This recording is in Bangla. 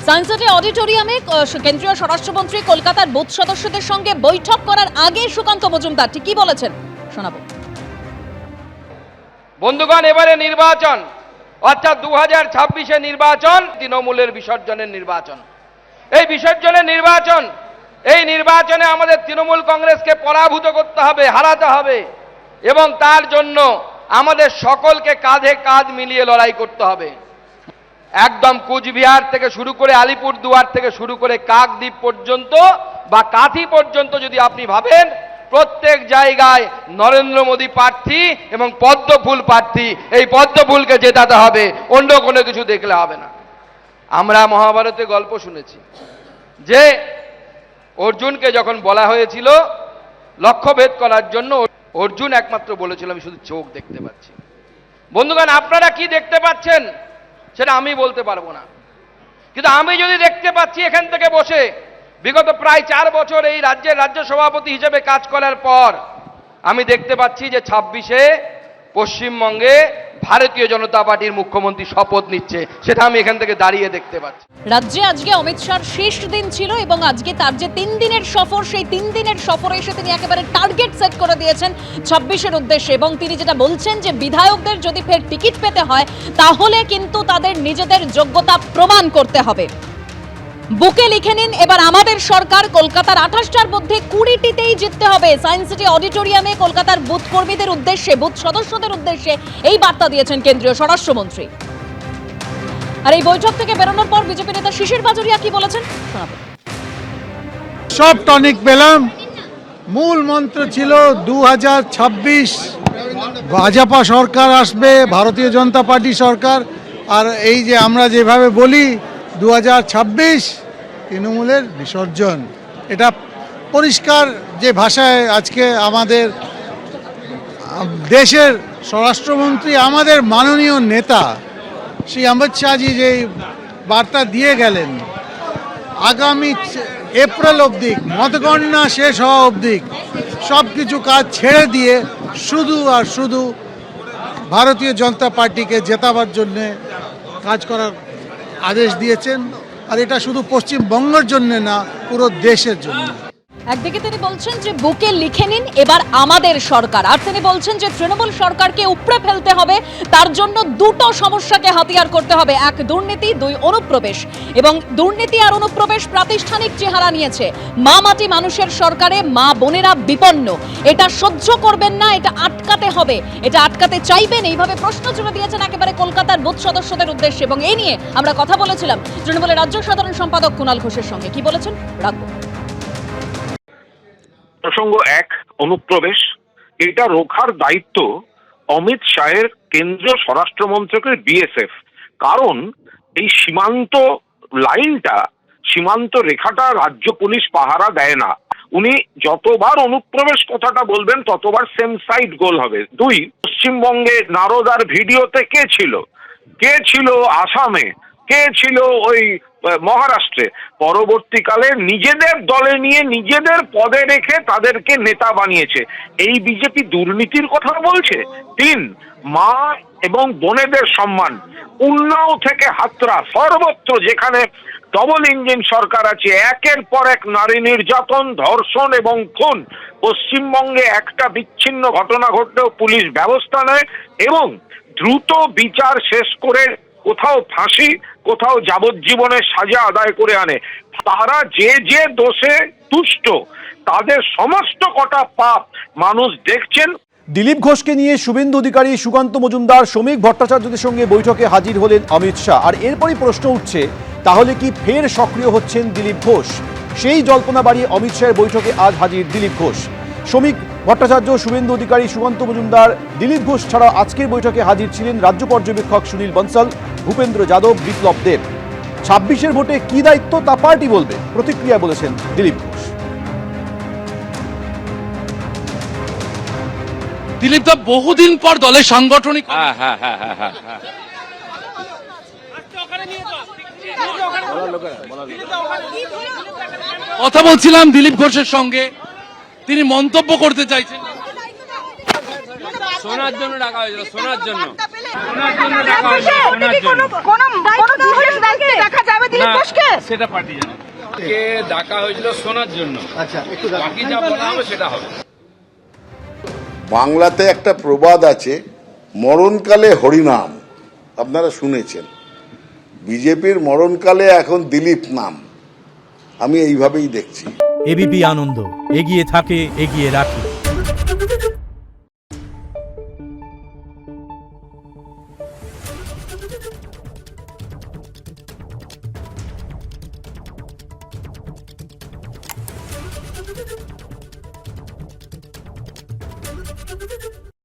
সায়েন্স সিটি অডিটোরিয়ামে কেন্দ্রীয় স্বরাষ্ট্রমন্ত্রী কলকাতার বুথ সদস্যদের সঙ্গে বৈঠক করার আগে সুকান্ত মজুমদার ঠিক কি বলেছেন শোনাবো। বন্ধুগণ, এবারে নির্বাচন অর্থাৎ 2026-এ নির্বাচন তৃণমূলের বিসর্জনের নির্বাচন। এই বিসর্জনের নির্বাচন, এই নির্বাচনে আমাদের তৃণমূল কংগ্রেসকে পরাভূত করতে হবে, হারাতে হবে এবং তার জন্য আমাদের সকলকে কাঁধে কাঁধ মিলিয়ে লড়াই করতে হবে। একদম কুচবিহার থেকে শুরু করে আলিপুরদুয়ার থেকে শুরু করে কাকদ্বীপ পর্যন্ত বা কাঁথি পর্যন্ত যদি আপনি ভাবেন, প্রত্যেক জায়গায় নরেন্দ্র মোদী প্রার্থী এবং পদ্মফুল প্রার্থী। এই পদ্মফুলকে জেতাতে হবে, অন্য কোনো কিছু দেখলে হবে না। আমরা মহাভারতে গল্প শুনেছি যে অর্জুনকে যখন বলা হয়েছিল লক্ষ্যভেদ করার জন্য, অর্জুন একমাত্র বলেছিল আমি শুধু চোখ দেখতে পাচ্ছি। বন্ধুগণ, আপনারা কি দেখতে পাচ্ছেন সেটা আমি বলতে পারবো না, কিন্তু আমি যদি দেখতে পাচ্ছি এখান থেকে বসে বিগত প্রায় 4 বছর এই রাজ্যের রাজ্য সভাপতি হিসেবে কাজ করার পর আমি দেখতে পাচ্ছি যে 26-এ পশ্চিমবঙ্গে ভারতীয় জনতা পার্টির মুখ্যমন্ত্রী শপথ নিচ্ছে, সেটা আমি এখান থেকে দাঁড়িয়ে দেখতে পাচ্ছি। রাজ্যে আজকে অমিত শাহর শেষ দিন ছিল এবং আজকে তার যে 3 দিনের সফর, সেই 3 দিনের সফরে এসে তিনি একেবারে টার্গেট সেট করে দিয়েছেন 26-এর উদ্দেশ্যে এবং তিনি যেটা বলছেন যে বিধায়কদের যদি ফের টিকিট পেতে হয় তাহলে কিন্তু তাদের নিজেদের যোগ্যতা প্রমাণ করতে হবে। বুকে লিখে নিন, এবার আমাদের সরকার কলকাতার 28টার মধ্যে 20টিতেই জিততে হবে। সায়েন্স সিটি অডিটোরিয়ামে কলকাতার বুথ কর্মীদের উদ্দেশ্যে, বুথ সদস্যদের উদ্দেশ্যে এই বার্তা দিয়েছেন কেন্দ্রীয় স্বরাষ্ট্রমন্ত্রী। আর এই বৈঠক থেকে বেরোনোর পর বিজেপি নেতা শিশির বাজোরিয়া কি বলেছেন শোনাবেন। সব টনিক পেলাম, মূল মন্ত্র ছিল 2026 ভাজপা সরকার আসবে, ভারতীয় জনতা পার্টি সরকার। আর এই যে আমরা যেভাবে বলি 2026 তৃণমূলের বিসর্জন, এটা পরিষ্কার যে ভাষায় আজকে আমাদের দেশের স্বরাষ্ট্রমন্ত্রী, আমাদের মাননীয় নেতা শ্রী অমিত শাহজি যে বার্তা দিয়ে গেলেন, আগামী এপ্রিল অবধি মতগণনা শেষ হওয়া অবধি সব কিছু কাজ ছেড়ে দিয়ে শুধু আর শুধু ভারতীয় জনতা পার্টিকে জেতাবার জন্যে কাজ করার আদেশ দিয়েছেন। আর এটা শুধু পশ্চিমবঙ্গের জন্য না, পুরো দেশের জন্য। একদিকে তিনি বলছেন যে বুকে লিখে নিন, এবার আমাদের সরকার, আর তিনি বলছেন যে তৃণমূল সরকারকে উপড়ে ফেলতে হবে, তার জন্য দুটো সমস্যাকে হাতিয়ার করতে হবে, 1 দুর্নীতি, 2 অনুপ্রবেশ। এবং দুর্নীতি আর অনুপ্রবেশ প্রাতিষ্ঠানিক চেহারা নিয়েছে। মা মাটি মানুষের সরকারে মা বোনেরা বিপন্ন, এটা সহ্য করবেন না, এটা আটকাতে হবে, এটা আটকাতে চাইবেন, এইভাবে প্রশ্ন ছুড়ে দিয়েছেন একেবারে কলকাতার বুথ সদস্যদের উদ্দেশ্যে। এবং এই নিয়ে আমরা কথা বলেছিলাম তৃণমূলের রাজ্য সাধারণ সম্পাদক কুণাল ঘোষের সঙ্গে। কি বলেছেন রাখবো। প্রসঙ্গ 1, অনুপ্রবেশ। এটা রোখার দায়িত্ব অমিত শাহের কেন্দ্রীয় স্বরাষ্ট্রমন্ত্রকের বিএসএফ। কারণ এই সীমান্ত লাইনটা, সীমান্ত রেখাটা রাজ্য পুলিশ পাহারা দেয় না। উনি যতবার অনুপ্রবেশ কথাটা বলবেন ততবার সেম সাইড গোল হবে। 2, পশ্চিমবঙ্গে নারদার ভিডিওতে কে ছিল আসামে, কে ছিল ওই মহারাষ্ট্রে, পরবর্তীকালে নিজেদের দলে নিয়ে নিজেদের পদে রেখে তাদেরকে নেতা বানিয়েছে। এই বিজেপি দুর্নীতির কথা বলছে। 3, মা এবং বোনেদের সম্মান। উন্নাও থেকে হাতরা সর্বত্র যেখানে ডবল ইঞ্জিন সরকার আছে, একের পর এক নারী নির্যাতন, ধর্ষণ এবং খুন। পশ্চিমবঙ্গে একটা বিচ্ছিন্ন ঘটনা ঘটলেও পুলিশ ব্যবস্থা নেয় এবং দ্রুত বিচার শেষ করে কোথাও ফাঁসি, কোথাও যাবজ্জীবনের সাজা আদায় করে আনে। তারা যে দোষে তুষ্ট, তাদের সমস্ত কটা পাপ মানুষ দেখছেন। দিলীপ ঘোষকে নিয়ে শুভেন্দু অধিকারী, সুকান্ত মজুমদার, শ্রমিক ভট্টাচার্যদের সঙ্গে বৈঠকে হাজির হলেন অমিত শাহ। আর এরপরই প্রশ্ন উঠছে, তাহলে কি ফের সক্রিয় হচ্ছেন দিলীপ ঘোষ? সেই জল্পনা বাড়িয়ে অমিত শাহের বৈঠকে আজ হাজির দিলীপ ঘোষ। শ্রমিক ভট্টাচার্য, শুভেন্দু অধিকারী, সুকান্ত মজুমদার, দিলীপ ঘোষ ছাড়া আজকের বৈঠকে হাজির ছিলেন রাজ্য পর্যবেক্ষক সুনীল বনসল, ভূপেন্দ্র যাদব, বিপ্লব দেব। 26-এর ভোটে কি দায়িত্ব তা পার্টি বলবে, প্রতিক্রিয়া বলেছেন দিলীপ ঘোষ। দিলীপ দা বহুদিন পর দলের সাংগঠনিক কথা বলছিলাম দিলীপ ঘোষের সঙ্গে, তিনি মন্তব্য করতে চাইছেন। শোনার জন্য ডাকা হয়েছিল, শোনার জন্য। সেটা পার্টি জানে কে ডাকা হয়েছিল শোনার জন্য। আচ্ছা, বাকি যা বলা হবে সেটা হবে। বাংলাতে একটা প্রবাদ আছে, মরণকালে হরিনাম, আপনারা শুনেছেন। বিজেপির মরণকালে এখন দিলীপ নাম, আমি এইভাবেই দেখছি। এবিপি আনন্দ, এগিয়ে থাকে, এগিয়ে রাখে।